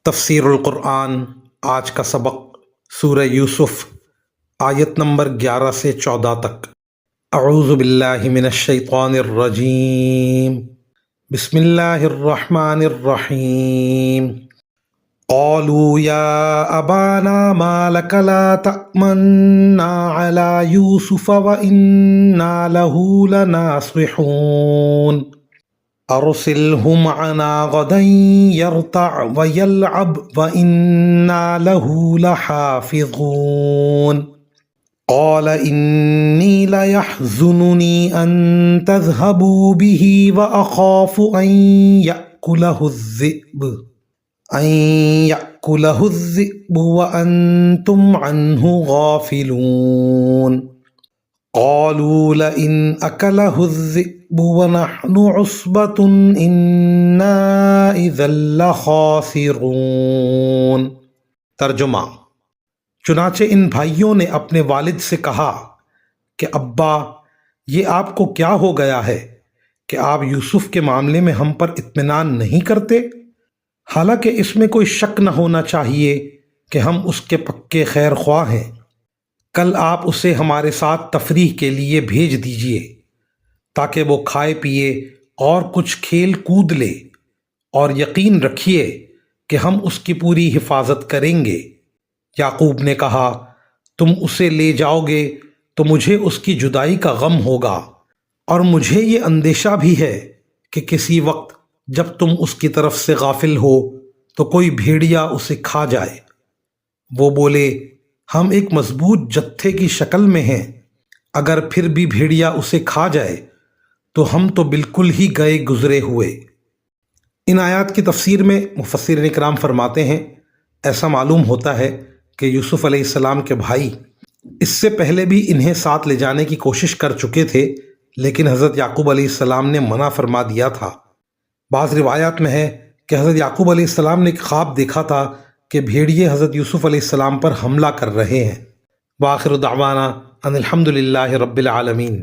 تفسیر القرآن آج کا سبق سورہ یوسف آیت نمبر 11 سے 14 تک۔ اعوذ باللہ من الشیطان الرجیم، بسم اللہ الرحمن الرحیم۔ قالوا یا ابانا ما لک لا تأمنا علی یوسف وإنا له لناصحون ارسلہ معنا غدا یرتع ویلعب وإنا له لحافظون قال انی لیحزننی ان تذهبوا به وأخاف أن يأكله الذئب وأنتم عنه غافلون قالوا لئن أكله الذئب ونحن عصبة إنا إذا لخاسرون۔ ترجمہ: چنانچہ ان بھائیوں نے اپنے والد سے کہا کہ ابا، یہ آپ کو کیا ہو گیا ہے کہ آپ یوسف کے معاملے میں ہم پر اطمینان نہیں کرتے؟ حالانکہ اس میں کوئی شک نہ ہونا چاہیے کہ ہم اس کے پکے خیر خواہ ہیں۔ کل آپ اسے ہمارے ساتھ تفریح کے لیے بھیج دیجئے تاکہ وہ کھائے پیے اور کچھ کھیل کود لے، اور یقین رکھیے کہ ہم اس کی پوری حفاظت کریں گے۔ یعقوب نے کہا، تم اسے لے جاؤ گے تو مجھے اس کی جدائی کا غم ہوگا، اور مجھے یہ اندیشہ بھی ہے کہ کسی وقت جب تم اس کی طرف سے غافل ہو تو کوئی بھیڑیا اسے کھا جائے۔ وہ بولے، ہم ایک مضبوط جتھے کی شکل میں ہیں، اگر پھر بھی بھیڑیا اسے کھا جائے تو ہم تو بالکل ہی گئے گزرے ہوئے۔ ان آیات کی تفسیر میں مفسرین کرام فرماتے ہیں، ایسا معلوم ہوتا ہے کہ یوسف علیہ السلام کے بھائی اس سے پہلے بھی انہیں ساتھ لے جانے کی کوشش کر چکے تھے، لیکن حضرت یعقوب علیہ السلام نے منع فرما دیا تھا۔ بعض روایات میں ہے کہ حضرت یعقوب علیہ السلام نے ایک خواب دیکھا تھا کہ بھیڑیے حضرت یوسف علیہ السلام پر حملہ کر رہے ہیں۔ وآخر دعوانا ان الحمد للہ رب العالمین۔